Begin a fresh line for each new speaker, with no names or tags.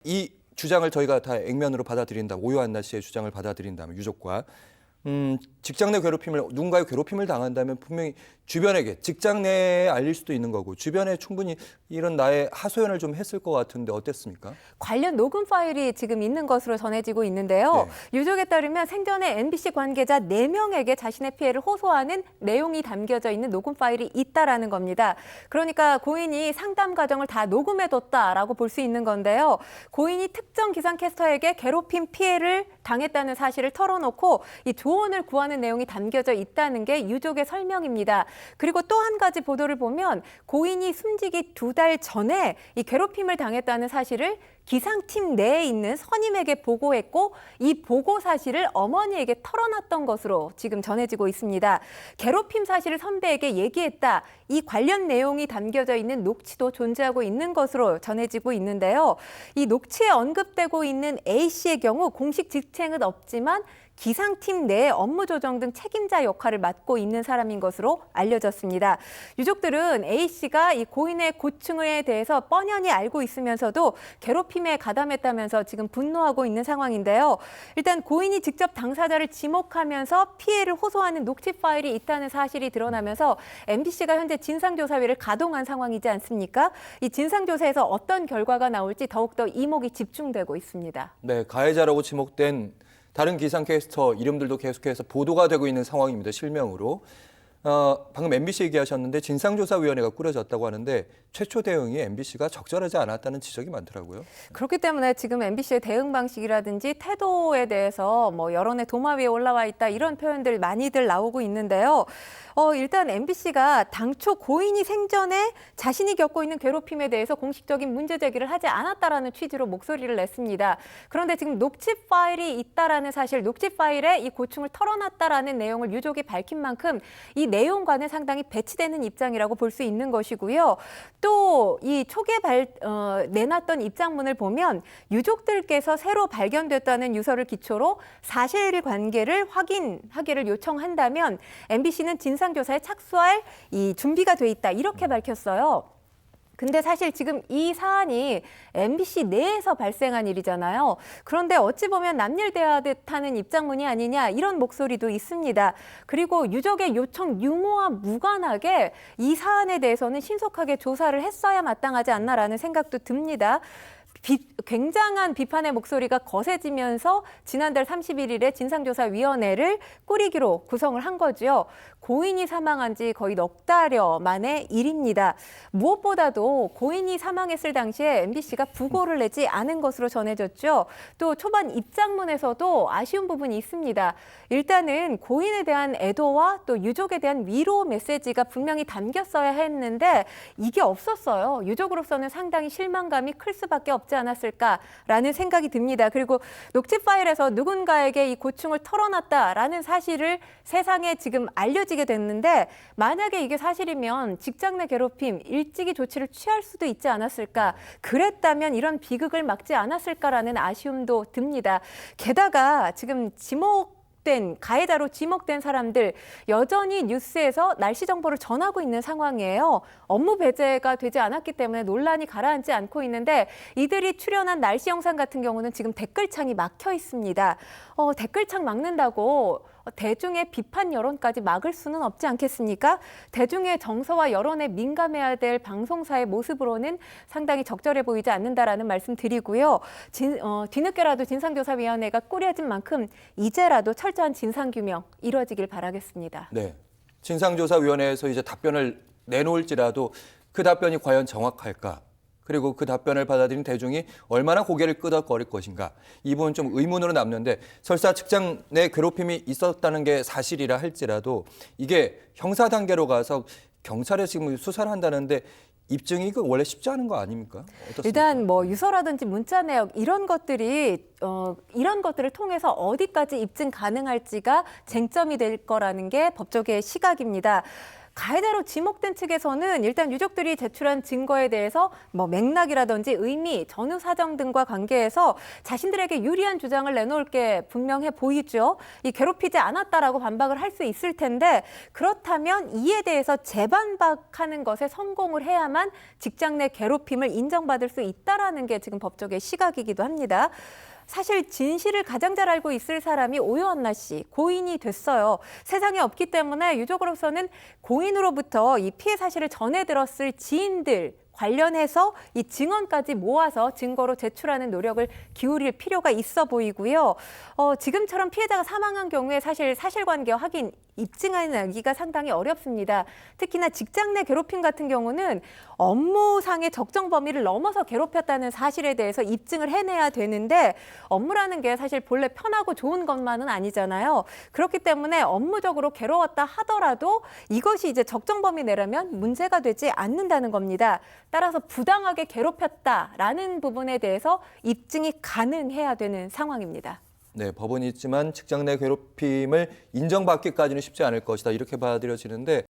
이 주장을 저희가 다 액면으로 받아들인다면, 오요한나 씨의 주장을 받아들인다면, 유족과 직장 내 괴롭힘을, 누군가의 괴롭힘을 당한다면 분명히 주변에게, 직장 내에 알릴 수도 있는 거고, 주변에 충분히 이런 나의 하소연을 좀 했을 것 같은데 어땠습니까?
관련 녹음 파일이 지금 있는 것으로 전해지고 있는데요.
네.
유족에 따르면 생전에 MBC 관계자 4명에게 자신의 피해를 호소하는 내용이 담겨져 있는 녹음 파일이 있다라는 겁니다. 그러니까 고인이 상담 과정을 다 녹음해뒀다라고 볼 수 있는 건데요. 고인이 특정 기상캐스터에게 괴롭힘 피해를 당했다는 사실을 털어놓고 이 조언을 구하는 내용이 담겨져 있다는 게 유족의 설명입니다. 그리고 또 한 가지 보도를 보면 고인이 숨지기 2달 전에 이 괴롭힘을 당했다는 사실을 기상팀 내에 있는 선임에게 보고했고 이 보고 사실을 어머니에게 털어놨던 것으로 지금 전해지고 있습니다. 괴롭힘 사실을 선배에게 얘기했다. 이 관련 내용이 담겨져 있는 녹취도 존재하고 있는 것으로 전해지고 있는데요. 이 녹취에 언급되고 있는 A씨의 경우 공식 직책은 없지만 기상팀 내 업무 조정 등 책임자 역할을 맡고 있는 사람인 것으로 알려졌습니다. 유족들은 A씨가 이 고인의 고충에 대해서 뻔연히 알고 있으면서도 괴롭힘에 가담했다면서 지금 분노하고 있는 상황인데요. 일단 고인이 직접 당사자를 지목하면서 피해를 호소하는 녹취 파일이 있다는 사실이 드러나면서 MBC가 현재 진상조사위를 가동한 상황이지 않습니까? 이 진상조사에서 어떤 결과가 나올지 더욱더 이목이 집중되고 있습니다.
네, 가해자라고 지목된 다른 기상캐스터 이름들도 계속해서 보도가 되고 있는 상황입니다. 실명으로. 방금 MBC 얘기하셨는데 진상조사위원회가 꾸려졌다고 하는데 최초 대응이 MBC가 적절하지 않았다는 지적이 많더라고요.
그렇기 때문에 지금 MBC의 대응 방식이라든지 태도에 대해서 뭐 여론의 도마 위에 올라와 있다 이런 표현들 많이들 나오고 있는데요. 일단 MBC가 당초 고인이 생전에 자신이 겪고 있는 괴롭힘에 대해서 공식적인 문제 제기를 하지 않았다라는 취지로 목소리를 냈습니다. 그런데 지금 녹취 파일이 있다라는 사실, 녹취 파일에 이 고충을 털어놨다라는 내용을 유족이 밝힌 만큼 이 내용과는 상당히 배치되는 입장이라고 볼 수 있는 것이고요. 또 이 초기에 내놨던 입장문을 보면 유족들께서 새로 발견됐다는 유서를 기초로 사실관계를 확인하기를 요청한다면 MBC는 진상조사에 착수할 이 준비가 돼 있다 이렇게 밝혔어요. 근데 사실 지금 이 사안이 MBC 내에서 발생한 일이잖아요. 그런데 어찌 보면 남일대하듯하는 입장문이 아니냐 이런 목소리도 있습니다. 그리고 유족의 요청 유무와 무관하게 이 사안에 대해서는 신속하게 조사를 했어야 마땅하지 않나라는 생각도 듭니다. 굉장한 비판의 목소리가 거세지면서 지난달 31일에 진상조사위원회를 꾸리기로 구성을 한 거죠. 고인이 사망한 지 거의 넉 달여 만의 일입니다. 무엇보다도 고인이 사망했을 당시에 MBC가 부고를 내지 않은 것으로 전해졌죠. 또 초반 입장문에서도 아쉬운 부분이 있습니다. 일단은 고인에 대한 애도와 또 유족에 대한 위로 메시지가 분명히 담겼어야 했는데 이게 없었어요. 유족으로서는 상당히 실망감이 클 수밖에 없지 않았을까라는 생각이 듭니다. 그리고 녹취 파일에서 누군가에게 이 고충을 털어놨다라는 사실을 세상에 지금 알려지게 됐는데 만약에 이게 사실이면 직장 내 괴롭힘 일찍이 조치를 취할 수도 있지 않았을까. 그랬다면 이런 비극을 막지 않았을까라는 아쉬움도 듭니다. 게다가 지금 가해자로 지목된 사람들 여전히 뉴스에서 날씨 정보를 전하고 있는 상황이에요. 업무 배제가 되지 않았기 때문에 논란이 가라앉지 않고 있는데 이들이 출연한 날씨 영상 같은 경우는 지금 댓글창이 막혀 있습니다. 댓글창 막는다고 대중의 비판 여론까지 막을 수는 없지 않겠습니까? 대중의 정서와 여론에 민감해야 될 방송사의 모습으로는 상당히 적절해 보이지 않는다라는 말씀 드리고요. 뒤늦게라도 진상조사위원회가 꾸려진 만큼 이제라도 철저한 진상규명 이루어지길 바라겠습니다.
네, 진상조사위원회에서 이제 답변을 내놓을지라도 그 답변이 과연 정확할까? 그리고 그 답변을 받아들인 대중이 얼마나 고개를 끄덕거릴 것인가. 이 부분 좀 의문으로 남는데 설사 직장 내 괴롭힘이 있었다는 게 사실이라 할지라도 이게 형사 단계로 가서 경찰에 지금 수사를 한다는데 입증이 원래 쉽지 않은 거 아닙니까? 어떻습니까?
일단 뭐 유서라든지 문자 내역 이런 것들을 통해서 어디까지 입증 가능할지가 쟁점이 될 거라는 게 법조계의 시각입니다. 가해자로 지목된 측에서는 일단 유족들이 제출한 증거에 대해서 뭐 맥락이라든지 의미, 전후 사정 등과 관계해서 자신들에게 유리한 주장을 내놓을 게 분명해 보이죠. 이 괴롭히지 않았다라고 반박을 할 수 있을 텐데 그렇다면 이에 대해서 재반박하는 것에 성공을 해야만 직장 내 괴롭힘을 인정받을 수 있다라는 게 지금 법조계의 시각이기도 합니다. 사실 진실을 가장 잘 알고 있을 사람이 오요한나 씨, 고인이 됐어요. 세상에 없기 때문에 유족으로서는 고인으로부터 이 피해 사실을 전해 들었을 지인들 관련해서 이 증언까지 모아서 증거로 제출하는 노력을 기울일 필요가 있어 보이고요. 지금처럼 피해자가 사망한 경우에 사실 사실관계 확인, 입증하기가 상당히 어렵습니다. 특히나 직장 내 괴롭힘 같은 경우는 업무상의 적정 범위를 넘어서 괴롭혔다는 사실에 대해서 입증을 해내야 되는데 업무라는 게 사실 본래 편하고 좋은 것만은 아니잖아요. 그렇기 때문에 업무적으로 괴로웠다 하더라도 이것이 이제 적정 범위 내라면 문제가 되지 않는다는 겁니다. 따라서 부당하게 괴롭혔다라는 부분에 대해서 입증이 가능해야 되는 상황입니다.
네, 법은 있지만 직장 내 괴롭힘을 인정받기까지는 쉽지 않을 것이다. 이렇게 받아들여지는데